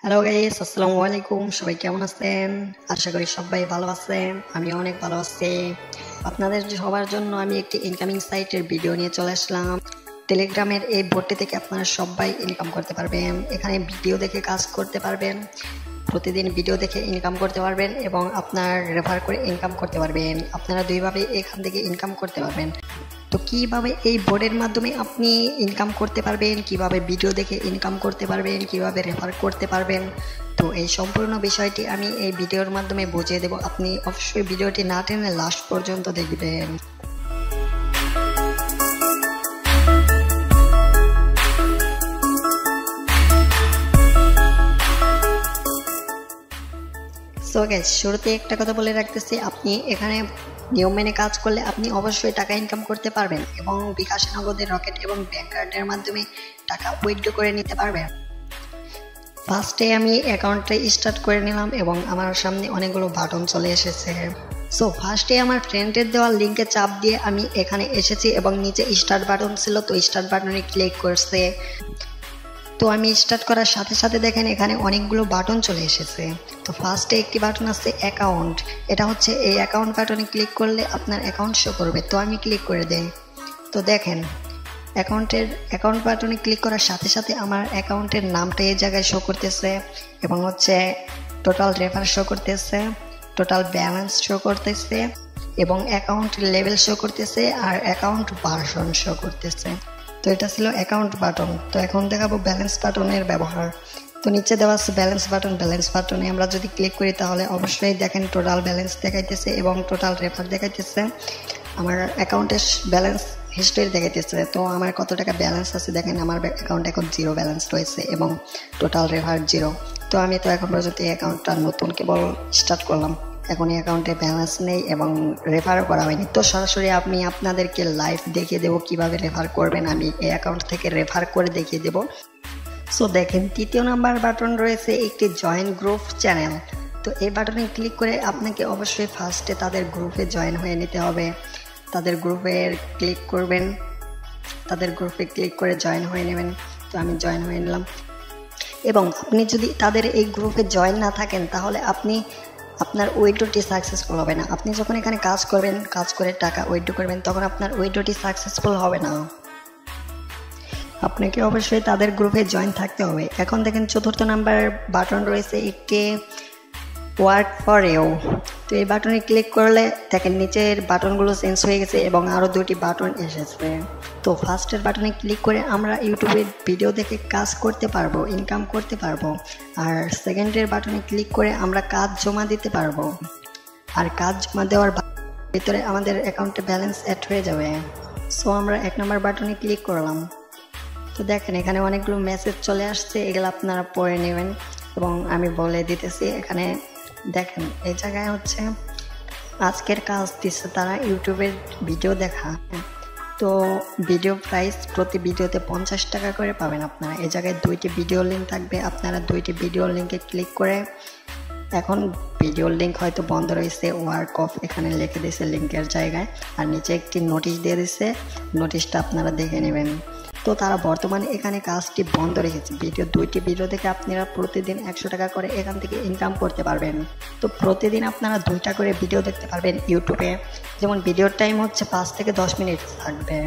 Hello guys, আসসালামু আলাইকুম। সবাই কেমন আছেন? আশা করি সবাই ভালো আছেন। আমি অনেক ভালো আছি। আপনাদের সবার জন্য আমি একটি ইনকামিং সাইটের ভিডিও নিয়ে চলে আসলাম। টেলিগ্রামের এই বোর্ডটি থেকে আপনারা সবাই ইনকাম করতে পারবেন। এখানে ভিডিও দেখে কাজ করতে পারবেন, প্রতিদিন ভিডিও দেখে ইনকাম করতে পারবেন এবং আপনার রেফার করে ইনকাম করতে পারবেন। আপনারা দুইভাবে এখান থেকে ইনকাম করতে পারবেন। তো কিভাবে এই বোর্ডের মাধ্যমে আপনি ইনকাম করতে পারবেন, কিভাবে ভিডিও দেখে ইনকাম করতে পারবেন, কিভাবে রেফার করতে পারবেন, তো এই সম্পূর্ণ বিষয়টি আমি এই ভিডিওর মাধ্যমে বুঝিয়ে দেব। আপনি অবশ্যই ভিডিওটি না টেনে লাস্ট পর্যন্ত দেখবেন। সো গাইস, শুরুতে একটা কথা বলে রাখতেছি, আপনি এখানে নিয়ম মেনে কাজ করলে আপনি অবশ্যই টাকা ইনকাম করতে পারবেন এবং বিকাশ, নগদের, রকেট এবং ব্যাংক কার্ডের মাধ্যমে টাকা উইথড্র করে নিতে পারবেন। ফার্স্টে আমি অ্যাকাউন্টটা স্টার্ট করে নিলাম এবং আমার সামনে অনেকগুলো বাটন চলে এসেছে। সো ফার্স্টে আমার ফ্রেন্ডের দেওয়া লিঙ্কে চাপ দিয়ে আমি এখানে এসেছি এবং নিচে স্টার্ট বাটন ছিল, তো স্টার্ট বাটনে ক্লিক করছে। তো আমি স্টার্ট করার সাথে সাথে দেখেন এখানে অনেকগুলো বাটন চলে এসেছে। তো ফার্স্টে একটি বাটন আছে অ্যাকাউন্ট। এটা হচ্ছে এই অ্যাকাউন্ট বাটনে ক্লিক করলে আপনার অ্যাকাউন্ট শো করবে। তো আমি ক্লিক করে দেই। তো দেখেন অ্যাকাউন্ট বাটনে ক্লিক করার সাথে সাথে আমার অ্যাকাউন্টের নামটা এই জায়গায় শো করতেছে এবং হচ্ছে টোটাল রেফার শো করতেছে, টোটাল ব্যালেন্স শো করতেছে এবং অ্যাকাউন্ট লেভেল শো করতেছে আর অ্যাকাউন্ট ভার্সন শো করতেছে। তো এটা ছিল অ্যাকাউন্ট বাটন। তো এখন দেখাবো ব্যালেন্স বাটনের ব্যবহার। তো নিচে দেওয়া আছে ব্যালেন্স বাটন। ব্যালেন্স বাটনে আমরা যদি ক্লিক করি তাহলে অবশ্যই দেখেন টোটাল ব্যালেন্স দেখাইতেছে এবং টোটাল রেফার দেখাইতেছে। আমার অ্যাকাউন্টের ব্যালেন্স হিস্ট্রি দেখাইতেছে। তো আমার কত টাকা ব্যালেন্স আছে দেখেন, আমার অ্যাকাউন্টে এখন 0 ব্যালেন্স রয়েছে এবং টোটাল রেফার 0। তো আমি তো এখন পর্যন্ত এই অ্যাকাউন্টটা নতুন কেবল স্টার্ট করলাম, এখন এই অ্যাকাউন্টে ব্যালেন্স নেই এবং রেফারও করা হয়নি। তো সরাসরি আমি আপনাদেরকে লাইভ দেখিয়ে দেবো কিভাবে রেফার করবেন। আমি এই অ্যাকাউন্ট থেকে রেফার করে দেখিয়ে দেবো। সো দেখেন তৃতীয় নাম্বার বাটন রয়েছে একটি জয়েন গ্রুপ চ্যানেল। তো এই বাটনে ক্লিক করে আপনাকে অবশ্যই ফার্স্টে তাদের গ্রুপে জয়েন হয়ে নিতে হবে। তাদের গ্রুপে ক্লিক করবেন, তাদের গ্রুপে ক্লিক করে জয়েন হয়ে নেবেন। তো আমি জয়েন হয়ে নিলাম এবং আপনি যদি তাদের এই গ্রুপে জয়েন না থাকেন তাহলে আপনার উইথড্রটি সাকসেসফুল হবে না। আপনি যখন এখানে কাজ করবেন, কাজ করে টাকা উইথড্র করবেন, তখন আপনার উইথড্রটি সাকসেসফুল হবে না। আপনাকে অবশ্যই তাদের গ্রুপে জয়েন থাকতে হবে। এখন দেখেন চতুর্থ নাম্বার বাটন রয়েছে একটি ওয়ার্ক ফর ইউ। তো এই বাটনে ক্লিক করলে দেখেন নিচের বাটনগুলো চেঞ্জ হয়ে গেছে এবং আরও 2টি বাটন এসেছে। তো ফার্স্টের বাটনে ক্লিক করে আমরা ইউটিউবের ভিডিও দেখে কাজ করতে পারবো, ইনকাম করতে পারবো। আর সেকেন্ডের বাটনে ক্লিক করে আমরা কাজ জমা দিতে পারবো। আর কাজ জমা দেওয়ার ভিতরে আমাদের অ্যাকাউন্টে ব্যালেন্স অ্যাড হয়ে যাবে। সো আমরা 1 নম্বর বাটনে ক্লিক করলাম। তো দেখেন এখানে অনেকগুলো মেসেজ চলে আসছে, এগুলো আপনারা পড়ে নেবেন এবং আমি বলে দিতেছি। এখানে দেখেন এই জায়গায় হচ্ছে আজকের কাজ দিচ্ছে তারা ইউটিউবের ভিডিও দেখা। তো ভিডিও প্রাইস প্রতি ভিডিওতে 50 টাকা করে পাবেন আপনারা। এই জায়গায় 2টি ভিডিও লিঙ্ক থাকবে, আপনারা 2টি ভিডিও লিঙ্কে ক্লিক করে, এখন ভিডিওর লিঙ্ক হয়তো বন্ধ রয়েছে, ওয়ার্ক অফ এখানে লিখে দিয়েছে লিঙ্কের জায়গায়, আর নিচে একটি নোটিশ দিয়ে দিচ্ছে, নোটিশটা আপনারা দেখে নেবেন। তো তারা বর্তমানে এখানে কাজটি বন্ধ রেখেছে। 2টি ভিডিও থেকে আপনারা প্রতিদিন 100 টাকা করে এখান থেকে ইনকাম করতে পারবেন। তো প্রতিদিন আপনারা 2টা করে ভিডিও দেখতে পারবেন ইউটিউবে। যেমন ভিডিওর টাইম হচ্ছে 5 থেকে 10 মিনিট থাকবে।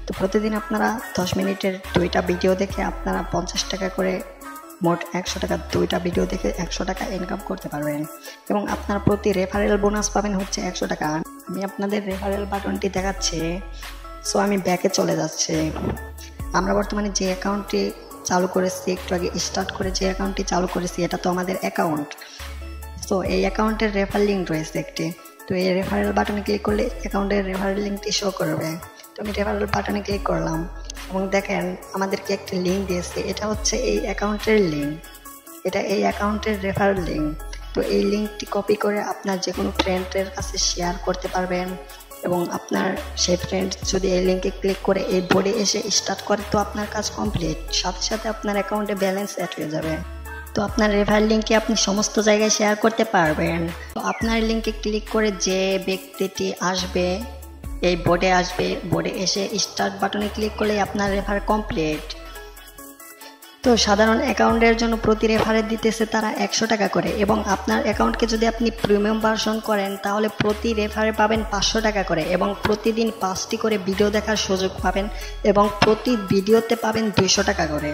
তো প্রতিদিন আপনারা 10 মিনিটের 2টা ভিডিও দেখে আপনারা 50 টাকা করে, মোট 100 টাকা, 2টা ভিডিও দেখে 100 টাকা ইনকাম করতে পারবেন এবং আপনার প্রতি রেফারেল বোনাস পাবেন হচ্ছে 100 টাকা। আমি আপনাদের রেফারেল বাটনটি দেখাচ্ছি। সো আমি ব্যাকে চলে যাচ্ছি। আমরা বর্তমানে যে অ্যাকাউন্টটি চালু করেছি, একটু আগে স্টার্ট করে যে অ্যাকাউন্টটি চালু করেছি, এটা তো আমাদের অ্যাকাউন্ট। তো এই অ্যাকাউন্টের রেফার লিঙ্ক রয়েছে একটি। তো এই রেফারেল বাটনে ক্লিক করলে অ্যাকাউন্টের রেফারেল লিঙ্কটি শো করবে। তো আমি রেফারেল বাটনে ক্লিক করলাম এবং দেখেন আমাদেরকে একটি লিঙ্ক দিয়েছে। এটা হচ্ছে এই অ্যাকাউন্টের লিঙ্ক, এটা এই অ্যাকাউন্টের রেফারেল লিঙ্ক। তো এই লিঙ্কটি কপি করে আপনার যে কোনো ফ্রেন্ডের কাছে শেয়ার করতে পারবেন এবং আপনার সেই ফ্রেন্ড যদি এই লিঙ্কে ক্লিক করে এই বোর্ডে এসে স্টার্ট করে তো আপনার কাজ কমপ্লিট, সাথে সাথে আপনার অ্যাকাউন্টে ব্যালেন্স অ্যাড হয়ে যাবে। তো আপনার রেফারেল লিঙ্কে আপনি সমস্ত জায়গায় শেয়ার করতে পারবেন। তো আপনার লিঙ্কে ক্লিক করে যে ব্যক্তিটি আসবে এই বোর্ডে আসবে, বোর্ডে এসে স্টার্ট বাটনে ক্লিক করলে আপনার রেফার কমপ্লিট। তো সাধারণ অ্যাকাউন্টের জন্য প্রতি রেফারে দিতেছে তারা 100 টাকা করে, এবং আপনার অ্যাকাউন্টকে যদি আপনি প্রিমিয়াম ভার্সন করেন তাহলে প্রতি রেফারে পাবেন 500 টাকা করে, এবং প্রতিদিন 5টি করে ভিডিও দেখার সুযোগ পাবেন, এবং প্রতি ভিডিওতে পাবেন 200 টাকা করে।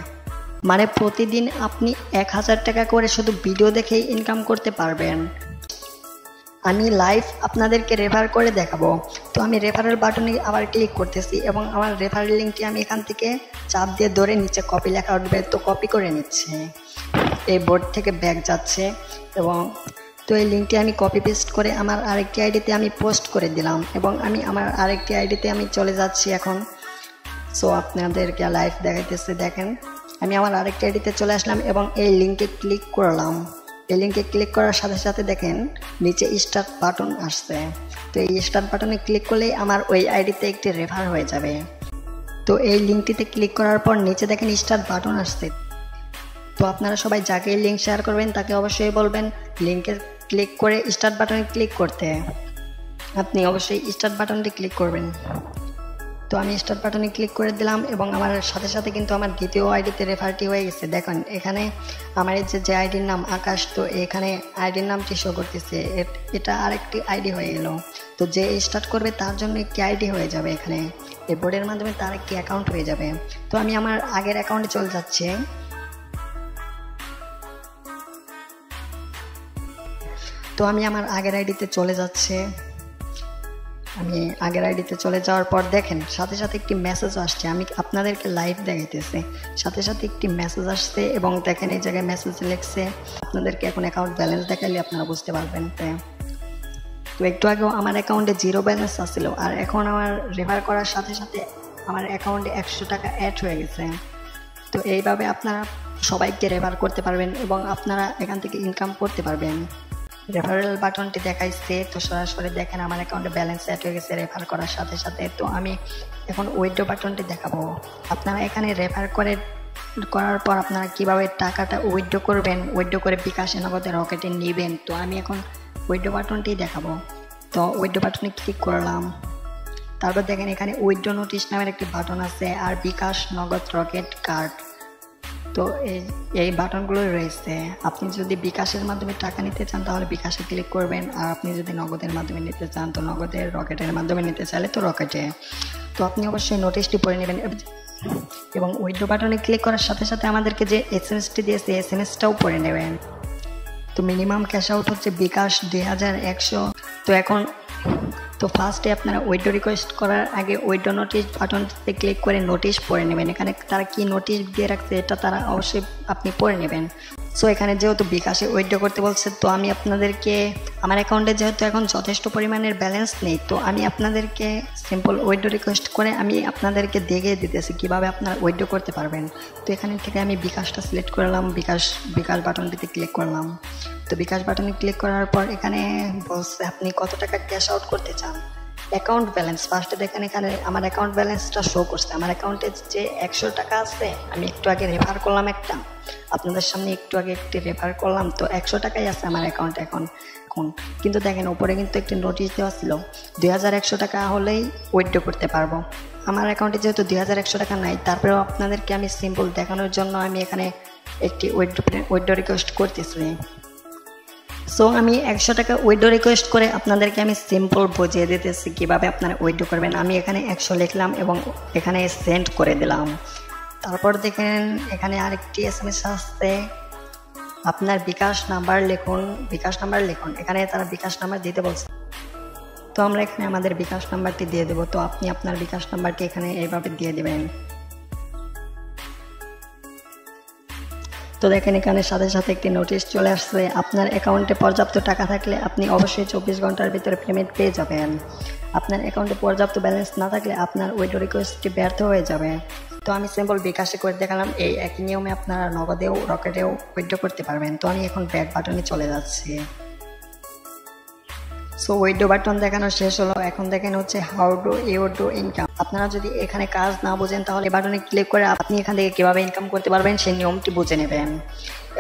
মানে প্রতিদিন আপনি 1000 টাকা করে শুধু ভিডিও দেখেই ইনকাম করতে পারবেন। আমি লাইভ আপনাদেরকে রেফার করে দেখাবো। তো আমি রেফারেল বাটনে আবার ক্লিক করতেছি, এবং আমার রেফারেল লিঙ্কটি আমি এখান থেকে চাপ দিয়ে ধরে নিচে কপি লেখা উঠবে, তো কপি করে নিচ্ছে। এই বোর্ড থেকে ব্যাক যাচ্ছে, এবং তো এই লিঙ্কটি আমি কপি পেস্ট করে আমার আরেকটি আইডিতে আমি পোস্ট করে দিলাম, এবং আমি আমার আরেকটি আইডিতে আমি চলে যাচ্ছি এখন। সো আপনাদেরকে লাইভ দেখাইতেছে, দেখেন আমি আমার আরেকটি আইডিতে চলে আসলাম এবং এই লিঙ্কে ক্লিক করলাম। এই লিঙ্কে ক্লিক করার সাথে সাথে দেখেন নিচে স্টার্ট বাটন আসছে। তো এই স্টার্ট বাটনে ক্লিক করলেই আমার ওই আইডিতে একটি রেফার হয়ে যাবে। তো এই লিঙ্কটিতে ক্লিক করার পর নিচে দেখেন স্টার্ট বাটন আসছে। তো আপনারা সবাই যাকে এই লিঙ্ক শেয়ার করবেন তাকে অবশ্যই বলবেন লিঙ্কে ক্লিক করে স্টার্ট বাটনে ক্লিক করতে। আপনি অবশ্যই স্টার্ট বাটনটি ক্লিক করবেন। তো আমি স্টার্ট বাটনে ক্লিক করে দিলাম, এবং আমার সাথে সাথে কিন্তু আমার দ্বিতীয় আইডিতে রেফারটি হয়ে গেছে। দেখেন এখানে আমার এই যে আইডির নাম আকাশ, তো এখানে আইডির নামটি শো করতেছে, এটা আরেকটি আইডি হয়ে গেল। তো যে স্টার্ট করবে তার জন্য একটি আইডি হয়ে যাবে, এখানে এই বোর্ডের মাধ্যমে তার একটি অ্যাকাউন্ট হয়ে যাবে। তো আমি আমার আগের অ্যাকাউন্টে চলে যাচ্ছি। তো আমি আমার আগের আইডিতে চলে যাচ্ছে। আমি আগের আইডিতে চলে যাওয়ার পর দেখেন সাথে সাথে একটি মেসেজ আসছে। আমি আপনাদেরকে লাইভ দেখাইতেছি, সাথে সাথে একটি মেসেজ আসছে, এবং দেখেন এই জায়গায় মেসেজ লিখছে আপনাদেরকে এখন অ্যাকাউন্ট ব্যালেন্স দেখালে আপনারা বুঝতে পারবেন। তো একটু আগেও আমার অ্যাকাউন্টে 0 ব্যালেন্স আসছিল, আর এখন আমার রেফার করার সাথে সাথে আমার অ্যাকাউন্টে 100 টাকা অ্যাড হয়ে গেছে। তো এইভাবে আপনারা সবাইকে রেফার করতে পারবেন এবং আপনারা এখান থেকে ইনকাম করতে পারবেন। রেফারেল বাটনটি দেখাইছে, তো সরাসরি দেখেন আমার অ্যাকাউন্টে ব্যালেন্স অ্যাড হয়ে গেছে রেফার করার সাথে সাথে। তো আমি এখন উইথড্র বাটনটি দেখাবো। আপনারা এখানে রেফার করার পর আপনারা কিভাবে টাকাটা উইথড্র করবেন, উইথড্র করে বিকাশে নগদে রকেটে নেবেন। তো আমি এখন উইথড্র বাটনটি দেখাবো। তো উইথড্র বাটনে ক্লিক করলাম, তারপর দেখেন এখানে উইথড্র নোটিশ নামের একটি বাটন আছে, আর বিকাশ নগদ রকেট কার্ড। তো এই বাটনগুলো রয়েছে। আপনি যদি বিকাশের মাধ্যমে টাকা নিতে চান তাহলে বিকাশে ক্লিক করবেন, আর আপনি যদি নগদের মাধ্যমে নিতে চান তো নগদের, রকেটের মাধ্যমে নিতে চাইলে তো রকেটে। তো আপনি অবশ্যই নোটিশটি পড়ে নেবেন, এবং উইথড্র বাটনে ক্লিক করার সাথে সাথে আমাদেরকে যে এসএমএসটি দিয়েছে এসএমএসটাও পড়ে নেবেন। তো মিনিমাম ক্যাশ আউট হচ্ছে বিকাশ 2100। তো এখন তো ফার্স্টে আপনারা উইথড্র রিকোয়েস্ট করার আগে উইথড্র নোটিশ বাটনটিতে ক্লিক করে নোটিশ পড়ে নেবেন। এখানে তারা কি নোটিশ দিয়ে রাখছে এটা তারা অবশ্যই আপনি পড়ে নেবেন। সো এখানে যেহেতু বিকাশে উইথড্র করতে বলছে, তো আমি আপনাদেরকে আমার অ্যাকাউন্টে যেহেতু এখন যথেষ্ট পরিমাণের ব্যালেন্স নেই, তো আমি আপনাদেরকে সিম্পল উইথড্র রিকোয়েস্ট করে আমি আপনাদেরকে দেখিয়ে দিতেছি কীভাবে আপনারা উইথড্র করতে পারবেন। তো এখানে থেকে আমি বিকাশটা সিলেক্ট করলাম, বিকাশ বাটনটিতে ক্লিক করলাম। তো বিকাশ বাটনে ক্লিক করার পর এখানে বলছে আপনি কত টাকা ক্যাশ আউট করতে চান। অ্যাকাউন্ট ব্যালেন্স ফার্স্টে দেখেন এখানে আমার অ্যাকাউন্ট ব্যালেন্সটা শো করছে। আমার অ্যাকাউন্টে যে 100 টাকা আছে, আমি একটু আগে রেফার করলাম একটা, আপনাদের সামনে একটু আগে একটি রেফার করলাম, তো 100 টাকাই আছে আমার অ্যাকাউন্টে এখন। কিন্তু দেখেন উপরে কিন্তু একটি নোটিশ দেওয়া ছিল 2100 টাকা হলেই উইথড্র করতে পারবো। আমার অ্যাকাউন্টে যেহেতু 2100 টাকা নাই, তারপরেও আপনাদেরকে আমি সিম্পল দেখানোর জন্য আমি এখানে একটি উইথড্র রিকোয়েস্ট করতেছি। সো আমি 100 টাকা উইথড্র রিকোয়েস্ট করে আপনাদেরকে আমি সিম্পল বুঝিয়ে দিতেছি কীভাবে আপনারা উইথড্র করবেন। আমি এখানে 100 লিখলাম এবং এখানে সেন্ড করে দিলাম। তারপর দেখেন এখানে আরেকটি এসএমএস আসছে, আপনার বিকাশ নাম্বার লিখুন, এখানে তারা বিকাশ নাম্বার দিতে বলছে। তো আমরা এখানে আমাদের বিকাশ নাম্বারটি দিয়ে দেবো। তো আপনি আপনার বিকাশ নাম্বারটি এখানে এইভাবে দিয়ে দেবেন। তো দেখেন এখানে সাথে সাথে একটি নোটিশ চলে আসছে, আপনার অ্যাকাউন্টে পর্যাপ্ত টাকা থাকলে আপনি অবশ্যই 24 ঘন্টার ভিতরে পেমেন্ট পেয়ে যাবেন। আপনার অ্যাকাউন্টে পর্যাপ্ত ব্যালেন্স না থাকলে আপনার উইথড্র রিকোয়েস্টটি ব্যর্থ হয়ে যাবে। তো আমি সিম্পল বিকাশে করে দেখালাম, এই একই নিয়মে আপনারা নগদেও রকেটেও উইথড্র করতে পারবেন। তো আমি এখন ব্যাক বাটনে চলে যাচ্ছি। সো উইথড্র বাটন দেখানো শেষ হলো। এখন দেখেন হচ্ছে how do you do income. আপনারা যদি এখানে কাজ না বোঝেন তাহলে বাটনে ক্লিক করে আপনি এখান থেকে কীভাবে ইনকাম করতে পারবেন সেই নিয়মটি বুঝে নেবেন।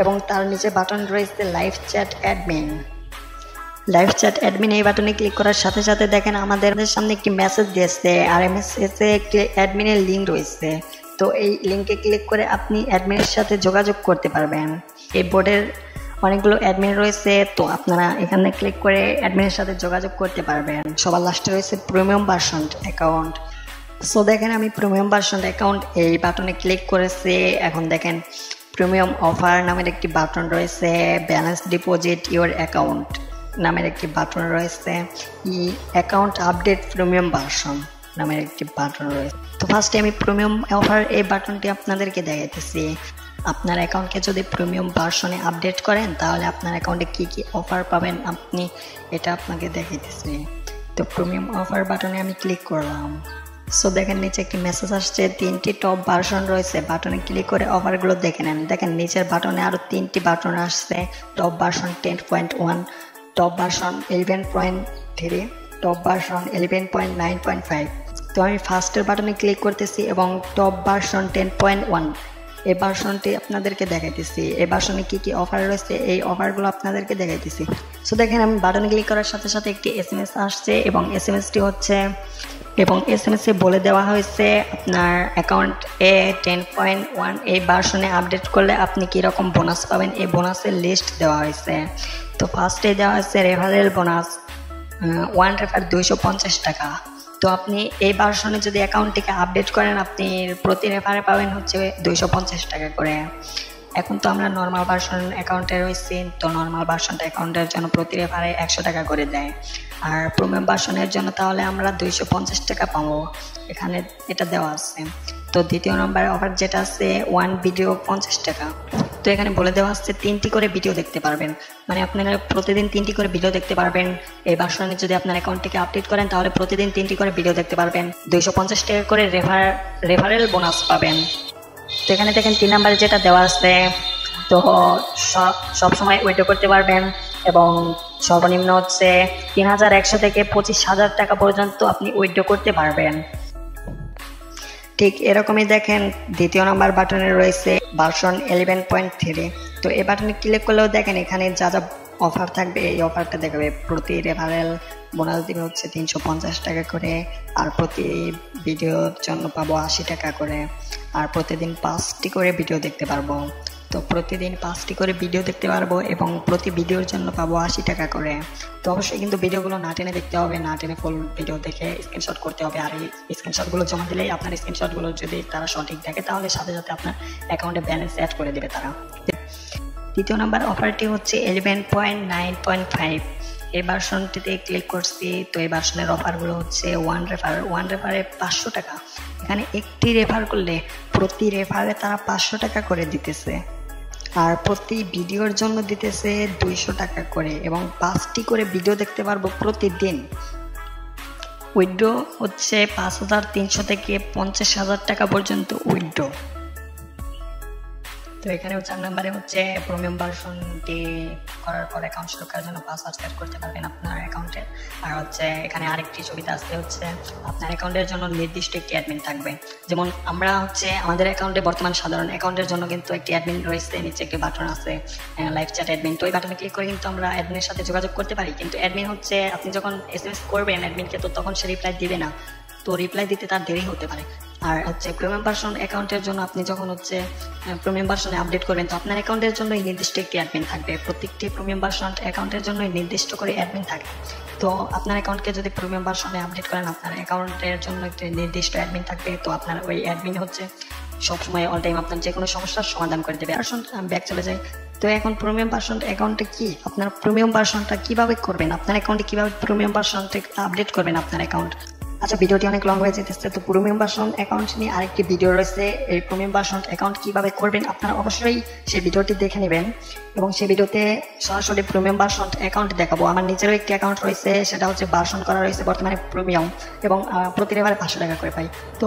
এবং তার নিচে বাটন রয়েছে লাইভ চ্যাট অ্যাডমিন। এই বাটনে ক্লিক করার সাথে সাথে দেখেন আমাদের সামনে একটি মেসেজ দিয়েছে, আর এই মেসেজে একটি অ্যাডমিনের লিঙ্ক রয়েছে। তো এই লিঙ্কে ক্লিক করে আপনি অ্যাডমিনের সাথে যোগাযোগ করতে পারবেন। এই বোর্ডের অনেকগুলো অ্যাডমিন রয়েছে, তো আপনারা এখানে ক্লিক করে অ্যাডমিনের সাথে যোগাযোগ করতে পারবেন। সবার লাস্টে রয়েছে প্রিমিয়াম ভার্সন অ্যাকাউন্ট। সো দেখেন আমি প্রিমিয়াম ভার্সন অ্যাকাউন্ট এই বাটনে ক্লিক করেছি। এখন দেখেন প্রিমিয়াম অফার নামের একটি বাটন রয়েছে, ব্যালেন্স ডিপোজিট ইওর অ্যাকাউন্ট নামের একটি বাটন রয়েছে, অ্যাকাউন্ট আপডেট প্রিমিয়াম ভার্সন নামের একটি বাটন রয়েছে। তো ফার্স্টে আমি প্রিমিয়াম অফার এই বাটনটি আপনাদেরকে দেখাইতেছি। আপনার অ্যাকাউন্টকে যদি প্রিমিয়াম ভার্সনে আপডেট করেন তাহলে আপনার অ্যাকাউন্টে কী কী অফার পাবেন আপনি এটা আপনাকে দেখাইতেছি। তো প্রিমিয়াম অফার বাটনে আমি ক্লিক করলাম। সো দেখেন নিচে একটি মেসেজ আসছে, 3টি টপ ভার্সন রয়েছে, বাটনে ক্লিক করে অফারগুলো দেখে নেন। দেখেন নিচের বাটনে আরও 3টি বাটন আসছে, top version 10.1, top version 11.3, top version 11.9.5। তো আমি ফার্স্টের বাটনে ক্লিক করতেছি এবং টপ ভার্সন 10.1 এই ভার্সনটি আপনাদেরকে দেখাইতেছি। এই ভার্সনে কী কী অফার রয়েছে এই অফারগুলো আপনাদেরকে দেখাইতেছি। সো দেখেন আমি বাটনে ক্লিক করার সাথে সাথে একটি SMS আসছে এবং এসএমএসটি বলে দেওয়া হয়েছে আপনার অ্যাকাউন্ট 10.1 এই ভার্সনে আপডেট করলে আপনি কীরকম বোনাস পাবেন এই বোনাসের লিস্ট দেওয়া হয়েছে। তো ফার্স্টে দেওয়া হয়েছে রেফারেল বোনাস 1 রেফার 250 টাকা। তো আপনি এই ভার্সনে যদি অ্যাকাউন্টটিকে আপডেট করেন আপনি প্রতি রেফারে পাবেন হচ্ছে 250 টাকা করে। এখন তো আমরা নর্মাল ভার্সন অ্যাকাউন্টে রয়েছি, তো নর্মাল ভার্সনটা অ্যাকাউন্টের জন্য প্রতি রেফারে 100 টাকা করে দেয়, আর প্রিমিয়াম ভার্সনের জন্য তাহলে আমরা 250 টাকা পাবো, এখানে এটা দেওয়া আছে। তো দ্বিতীয় নম্বর অফার যেটা আছে 1 ভিডিও 50 টাকা। তো এখানে বলে দেওয়া আছে 3টি করে ভিডিও দেখতে পারবেন, মানে আপনারা প্রতিদিন 3টি করে ভিডিও দেখতে পারবেন। এই ভার্সনে যদি আপনার অ্যাকাউন্টটিকে আপডেট করেন তাহলে প্রতিদিন 3টি করে ভিডিও দেখতে পারবেন, 250 টাকা করে রেফারেল বোনাস পাবেন। তো এখানে দেখেন 3 নম্বরে যেটা দেওয়া আছে, তো সবসময় উইথড্র করতে পারবেন এবং সর্বনিম্ন হচ্ছে 3100 থেকে 25,000 টাকা পর্যন্ত আপনি উইথড্র করতে পারবেন। ঠিক এরকমই দেখেন দ্বিতীয় নম্বর বাটনে রয়েছে ভার্সন 11.3। তো এই বাটনে ক্লিক করলেও দেখেন এখানে যা যা অফার থাকবে এই অফারটা দেখাবে। প্রতি রেফারেল বোনাস দিবে হচ্ছে 350 টাকা করে, আর প্রতি ভিডিওর জন্য পাবো 80 টাকা করে, আর প্রতিদিন 5টি করে ভিডিও দেখতে পারবো। তো প্রতিদিন 5টি করে ভিডিও দেখতে পারবো এবং প্রতি ভিডিওর জন্য পাবো 80 টাকা করে। তো অবশ্যই কিন্তু ভিডিওগুলো না টেনে দেখতে হবে, না টেনে ফুল ভিডিও দেখে স্ক্রিনশট করতে হবে, আর এই স্ক্রিনশটগুলো জমা দিলেই আপনার স্ক্রিনশটগুলো যদি তারা সঠিক দেখে তাহলে সাথে সাথে আপনার অ্যাকাউন্টে ব্যালেন্স অ্যাড করে দেবে তারা। দ্বিতীয় নম্বর অফারটি হচ্ছে 11.9.5 এই ভার্সনটিতে ক্লিক করছি। তো এই ভার্সনের অফারগুলো হচ্ছে 1 রেফারে 500 টাকা। এখানে একটি রেফার করলে প্রতি রেফারে তারা 500 টাকা করে দিতেছে, আর প্রতি ভিডিওর জন্য দিতেছে 200 টাকা করে, এবং 5টি করে ভিডিও দেখতে পারবো প্রতিদিন। উইথড্র হচ্ছে 5,300 থেকে 50,000 টাকা পর্যন্ত উইথড্র। তো এখানে 4 নম্বরে হচ্ছে প্রিমিয়াম ভার্সনটি করার পর অ্যাকাউন্ট সুরক্ষার জন্য পাসওয়ার্ড সেট করতে পারবেন আপনার অ্যাকাউন্টে। আর হচ্ছে এখানে আরেকটি সুবিধা আছে, হচ্ছে আপনার অ্যাকাউন্টের জন্য নির্দিষ্ট একটি অ্যাডমিন থাকবে। যেমন আমরা হচ্ছে আমাদের অ্যাকাউন্টে বর্তমান সাধারণ অ্যাকাউন্টের জন্য কিন্তু একটি অ্যাডমিন রয়েছে, নিচে একটি বাটন আছে লাইভ চ্যাট অ্যাডমিন। তো এই বাটনে ক্লিক করে কিন্তু আমরা অ্যাডমিনের সাথে যোগাযোগ করতে পারি, কিন্তু অ্যাডমিন হচ্ছে আপনি যখন SMS করবেন অ্যাডমিনকে তো তখন সে রিপ্লাই দিবে না, তো রিপ্লাই দিতে তার দেরি হতে পারে। আর হচ্ছে প্রিমিয়াম ভার্সন অ্যাকাউন্টের জন্য আপনি যখন হচ্ছে প্রিমিয়াম ভার্সনে আপডেট করবেন তো আপনার অ্যাকাউন্টের জন্য নির্দিষ্ট একটি অ্যাডমিন থাকবে। প্রত্যেকটি প্রিমিয়াম ভার্সন অ্যাকাউন্টের জন্য নির্দিষ্ট করে অ্যাডমিন থাকে। তো আপনার অ্যাকাউন্টকে যদি প্রিমিয়াম ভার্সনে আপডেট করেন আপনার অ্যাকাউন্টের জন্য একটি নির্দিষ্ট অ্যাডমিন থাকবে। তো আপনার ওই অ্যাডমিন হচ্ছে সবসময় অল টাইম আপনার যে কোনো সমস্যার সমাধান করে দেবে। ভার্সন ব্যাক চলে যায়। তো এখন প্রিমিয়াম ভার্সন অ্যাকাউন্টে কি আপনার প্রিমিয়াম ভার্সনটা কিভাবে করবেন, আপনার অ্যাকাউন্টে কিভাবে প্রিমিয়াম ভার্সনটা আপডেট করবেন আপনার অ্যাকাউন্ট। আচ্ছা, ভিডিওটি অনেক লং হয়ে যেতেছে, তো প্রিমিয়াম ভার্সন অ্যাকাউন্ট নিয়ে আরেকটি ভিডিও রয়েছে। এই প্রিমিয়াম ভার্সন অ্যাকাউন্ট কিভাবে করবেন আপনারা অবশ্যই সেই ভিডিওটি দেখে নেবেন, এবং সেই ভিডিওতে সরাসরি প্রিমিয়াম ভার্সন অ্যাকাউন্ট দেখাবো। আমার নিজেরও একটি অ্যাকাউন্ট রয়েছে, সেটা হচ্ছে ভার্সন করা রয়েছে বর্তমানে প্রিমিয়াম, এবং প্রতি রেফারে 500 টাকা করে পাই। তো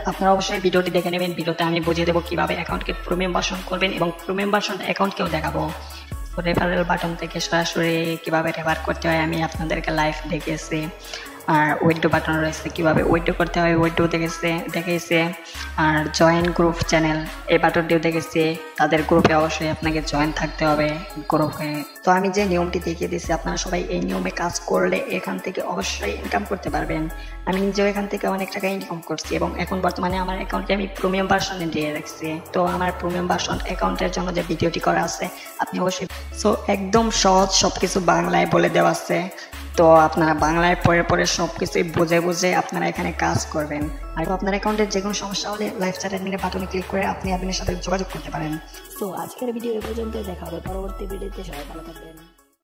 আপনারা অবশ্যই ভিডিওটি দেখে নেবেন। ভিডিওতে আমি বুঝিয়ে দেবো কিভাবে অ্যাকাউন্টকে প্রিমিয়াম ভার্সন করবেন, এবং প্রিমিয়াম ভার্সন অ্যাকাউন্টকেও দেখাবো। রেফারেল বাটন থেকে সরাসরি কিভাবে রেফার করতে হয় আমি আপনাদেরকে লাইভ দেখিয়েছি। আর উইথড্র বাটন রয়েছে, কীভাবে উইথড্র করতে হয় উইথড্র দেখেছে। আর জয়েন গ্রুপ চ্যানেল এই বাটনটিও দেখেছি। তাদের গ্রুপে অবশ্যই আপনাকে জয়েন থাকতে হবে গ্রুপে। তো আমি যে নিয়মটি দেখিয়ে দিচ্ছি আপনারা সবাই এই নিয়মে কাজ করলে এখান থেকে অবশ্যই ইনকাম করতে পারবেন। আমি নিজেও এখান থেকে অনেক টাকা ইনকাম করছি এবং এখন বর্তমানে আমার অ্যাকাউন্টে আমি প্রিমিয়াম ভার্সনে দিয়ে রাখছি। তো আমার প্রিমিয়াম ভার্সন অ্যাকাউন্টের জন্য যে ভিডিওটি করা আছে আপনি অবশ্যই একদম সহজ, সবকিছু বাংলায় বলে দেওয়া আছে। তো আপনারা বাংলায় পরে সবকিছুই বুঝে আপনারা এখানে কাজ করবেন। আর আপনার অ্যাকাউন্টের যে কোনো সমস্যা হলে লাইভ চ্যাট অ্যাডমিনের বাটনে ক্লিক করে আপনি সাথে যোগাযোগ করতে পারেন। তো আজকের ভিডিও এ পর্যন্ত, দেখা হবে পরবর্তী ভিডিওতে। সবাই ভালো থাকবেন।